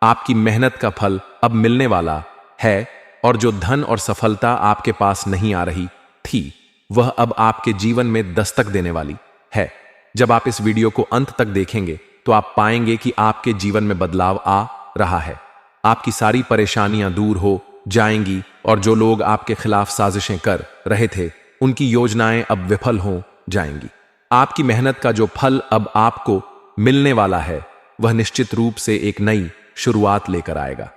आपकी मेहनत का फल अब मिलने वाला है और जो धन और सफलता आपके पास नहीं आ रही थी, वह अब आपके जीवन में दस्तक देने वाली है। जब आप इस वीडियो को अंत तक देखेंगे तो आप पाएंगे कि आपके जीवन में बदलाव आ रहा है। आपकी सारी परेशानियां दूर हो जाएंगी और जो लोग आपके खिलाफ साजिशें कर रहे थे, उनकी योजनाएं अब विफल हो जाएंगी। आपकी मेहनत का जो फल अब आपको मिलने वाला है, वह निश्चित रूप से एक नई शुरुआत लेकर आएगा।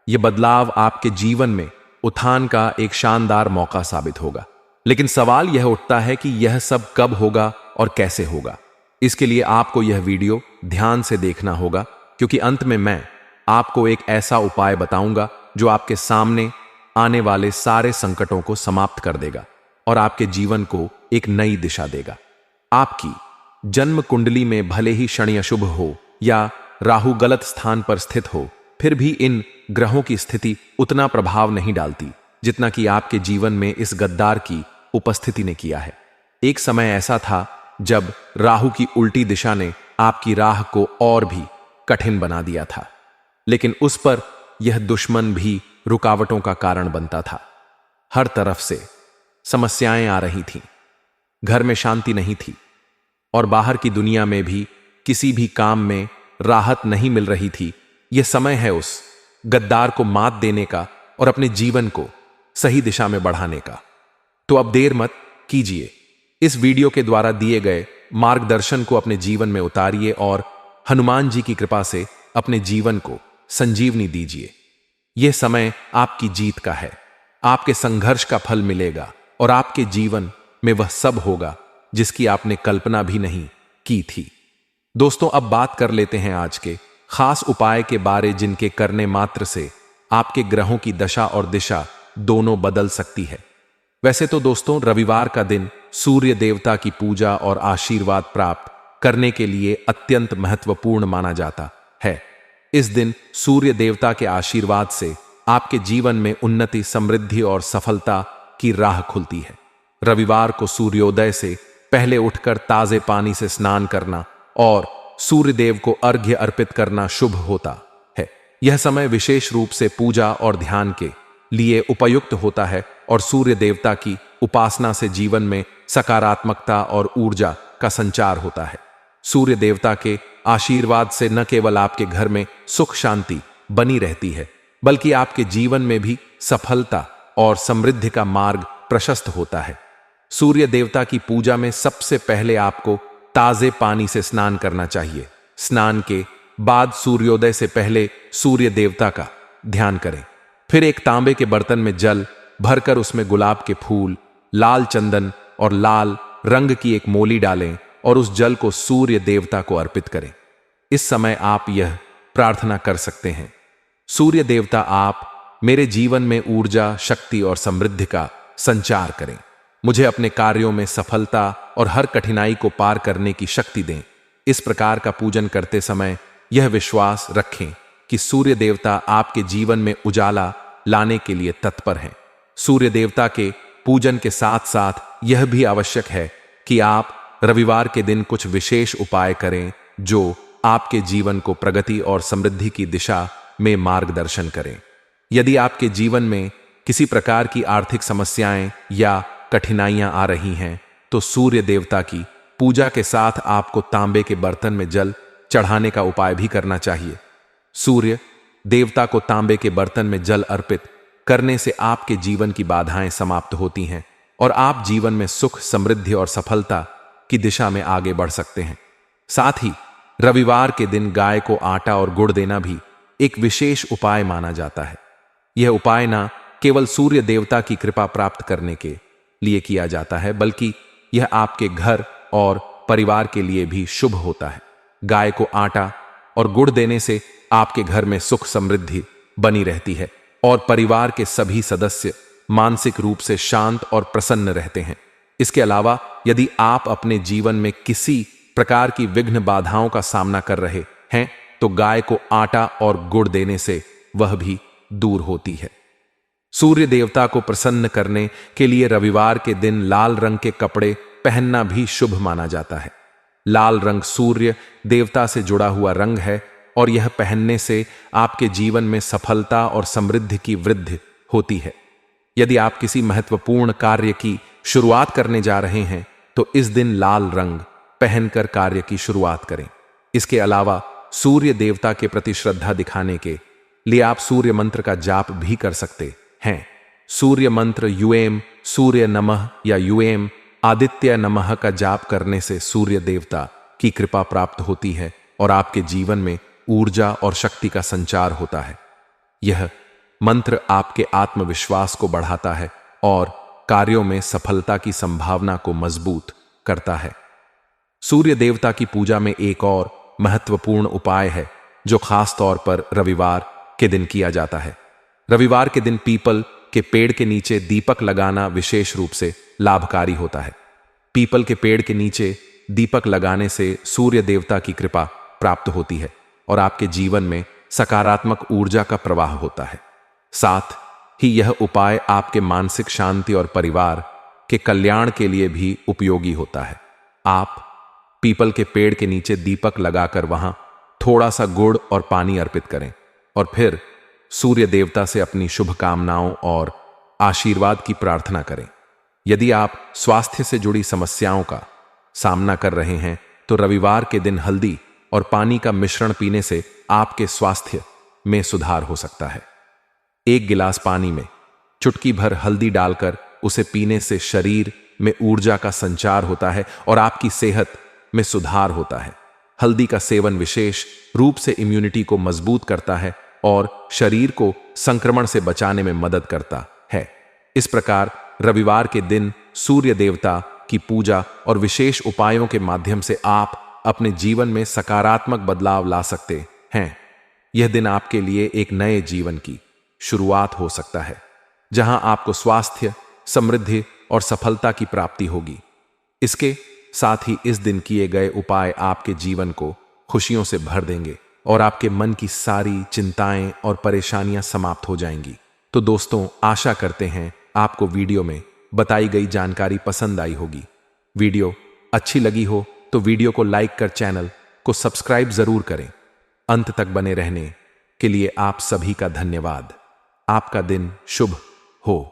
यह बदलाव आपके जीवन में उत्थान का एक शानदार मौका साबित होगा। लेकिन सवाल यह उठता है कि यह सब कब होगा और कैसे होगा। इसके लिए आपको यह वीडियो ध्यान से देखना होगा, क्योंकि अंत में मैं आपको एक ऐसा उपाय बताऊंगा जो आपके सामने आने वाले सारे संकटों को समाप्त कर देगा और आपके जीवन को एक नई दिशा देगा। आपकी जन्म कुंडली में भले ही शनि अशुभ हो या राहु गलत स्थान पर स्थित हो, फिर भी इन ग्रहों की स्थिति उतना प्रभाव नहीं डालती जितना कि आपके जीवन में इस गद्दार की उपस्थिति ने किया है। एक समय ऐसा था जब राहु की उल्टी दिशा ने आपकी राह को और भी कठिन बना दिया था, लेकिन उस पर यह दुश्मन भी रुकावटों का कारण बनता था। हर तरफ से समस्याएं आ रही थीं, घर में शांति नहीं थी और बाहर की दुनिया में भी किसी भी काम में राहत नहीं मिल रही थी। यह समय है उस गद्दार को मात देने का और अपने जीवन को सही दिशा में बढ़ाने का। तो अब देर मत कीजिए, इस वीडियो के द्वारा दिए गए मार्गदर्शन को अपने जीवन में उतारिए और हनुमान जी की कृपा से अपने जीवन को संजीवनी दीजिए। यह समय आपकी जीत का है। आपके संघर्ष का फल मिलेगा और आपके जीवन में वह सब होगा जिसकी आपने कल्पना भी नहीं की थी। दोस्तों, अब बात कर लेते हैं आज के खास उपाय के बारे, जिनके करने मात्र से आपके ग्रहों की दशा और दिशा दोनों बदल सकती है। वैसे तो दोस्तों, रविवार का दिन सूर्य देवता की पूजा और आशीर्वाद प्राप्त करने के लिए अत्यंत महत्वपूर्ण माना जाता है। इस दिन सूर्य देवता के आशीर्वाद से आपके जीवन में उन्नति, समृद्धि और सफलता की राह खुलती है। रविवार को सूर्योदय से पहले उठकर ताजे पानी से स्नान करना और सूर्य देव को अर्घ्य अर्पित करना शुभ होता है। यह समय विशेष रूप से पूजा और ध्यान के लिए उपयुक्त होता है और सूर्य देवता की उपासना से जीवन में सकारात्मकता और ऊर्जा का संचार होता है। सूर्य देवता के आशीर्वाद से न केवल आपके घर में सुख शांति बनी रहती है, बल्कि आपके जीवन में भी सफलता और समृद्धि का मार्ग प्रशस्त होता है। सूर्य देवता की पूजा में सबसे पहले आपको ताजे पानी से स्नान करना चाहिए। स्नान के बाद सूर्योदय से पहले सूर्य देवता का ध्यान करें। फिर एक तांबे के बर्तन में जल भरकर उसमें गुलाब के फूल, लाल चंदन और लाल रंग की एक मोली डालें और उस जल को सूर्य देवता को अर्पित करें। इस समय आप यह प्रार्थना कर सकते हैं: सूर्य देवता, आप मेरे जीवन में ऊर्जा, शक्ति और समृद्धि का संचार करें। मुझे अपने कार्यों में सफलता और हर कठिनाई को पार करने की शक्ति दें। इस प्रकार का पूजन करते समय यह विश्वास रखें कि सूर्य देवता आपके जीवन में उजाला लाने के लिए तत्पर हैं। सूर्य देवता के पूजन के साथ साथ यह भी आवश्यक है कि आप रविवार के दिन कुछ विशेष उपाय करें जो आपके जीवन को प्रगति और समृद्धि की दिशा में मार्गदर्शन करें। यदि आपके जीवन में किसी प्रकार की आर्थिक समस्याएं या कठिनाइयां आ रही हैं, तो सूर्य देवता की पूजा के साथ आपको तांबे के बर्तन में जल चढ़ाने का उपाय भी करना चाहिए। सूर्य देवता को तांबे के बर्तन में जल अर्पित करने से आपके जीवन की बाधाएं समाप्त होती हैं और आप जीवन में सुख, समृद्धि और सफलता की दिशा में आगे बढ़ सकते हैं। साथ ही रविवार के दिन गाय को आटा और गुड़ देना भी एक विशेष उपाय माना जाता है। यह उपाय न केवल सूर्य देवता की कृपा प्राप्त करने के लिए किया जाता है, बल्कि यह आपके घर और परिवार के लिए भी शुभ होता है। गाय को आटा और गुड़ देने से आपके घर में सुख, समृद्धि बनी रहती है और परिवार के सभी सदस्य मानसिक रूप से शांत और प्रसन्न रहते हैं। इसके अलावा यदि आप अपने जीवन में किसी प्रकार की विघ्न बाधाओं का सामना कर रहे हैं, तो गाय को आटा और गुड़ देने से वह भी दूर होती है। सूर्य देवता को प्रसन्न करने के लिए रविवार के दिन लाल रंग के कपड़े पहनना भी शुभ माना जाता है। लाल रंग सूर्य देवता से जुड़ा हुआ रंग है और यह पहनने से आपके जीवन में सफलता और समृद्धि की वृद्धि होती है। यदि आप किसी महत्वपूर्ण कार्य की शुरुआत करने जा रहे हैं तो इस दिन लाल रंग पहनकर कार्य की शुरुआत करें। इसके अलावा सूर्य देवता के प्रति श्रद्धा दिखाने के लिए आप सूर्य मंत्र का जाप भी कर सकते हैं। सूर्य मंत्र यूएम सूर्य नमः या यूएम आदित्य नमः का जाप करने से सूर्य देवता की कृपा प्राप्त होती है और आपके जीवन में ऊर्जा और शक्ति का संचार होता है। यह मंत्र आपके आत्मविश्वास को बढ़ाता है और कार्यों में सफलता की संभावना को मजबूत करता है। सूर्य देवता की पूजा में एक और महत्वपूर्ण उपाय है जो खास तौर पर रविवार के दिन किया जाता है। रविवार के दिन पीपल के पेड़ के नीचे दीपक लगाना विशेष रूप से लाभकारी होता है। पीपल के पेड़ के नीचे दीपक लगाने से सूर्य देवता की कृपा प्राप्त होती है और आपके जीवन में सकारात्मक ऊर्जा का प्रवाह होता है। साथ ही यह उपाय आपके मानसिक शांति और परिवार के कल्याण के लिए भी उपयोगी होता है। आप पीपल के पेड़ के नीचे दीपक लगाकर वहां थोड़ा सा गुड़ और पानी अर्पित करें और फिर सूर्य देवता से अपनी शुभकामनाओं और आशीर्वाद की प्रार्थना करें। यदि आप स्वास्थ्य से जुड़ी समस्याओं का सामना कर रहे हैं तो रविवार के दिन हल्दी और पानी का मिश्रण पीने से आपके स्वास्थ्य में सुधार हो सकता है। एक गिलास पानी में चुटकी भर हल्दी डालकर उसे पीने से शरीर में ऊर्जा का संचार होता है और आपकी सेहत में सुधार होता है। हल्दी का सेवन विशेष रूप से इम्यूनिटी को मजबूत करता है और शरीर को संक्रमण से बचाने में मदद करता है। इस प्रकार रविवार के दिन सूर्य देवता की पूजा और विशेष उपायों के माध्यम से आप अपने जीवन में सकारात्मक बदलाव ला सकते हैं। यह दिन आपके लिए एक नए जीवन की शुरुआत हो सकता है जहां आपको स्वास्थ्य, समृद्धि और सफलता की प्राप्ति होगी। इसके साथ ही इस दिन किए गए उपाय आपके जीवन को खुशियों से भर देंगे और आपके मन की सारी चिंताएं और परेशानियां समाप्त हो जाएंगी। तो दोस्तों, आशा करते हैं आपको वीडियो में बताई गई जानकारी पसंद आई होगी। वीडियो अच्छी लगी हो तो वीडियो को लाइक कर चैनल को सब्सक्राइब जरूर करें। अंत तक बने रहने के लिए आप सभी का धन्यवाद। आपका दिन शुभ हो।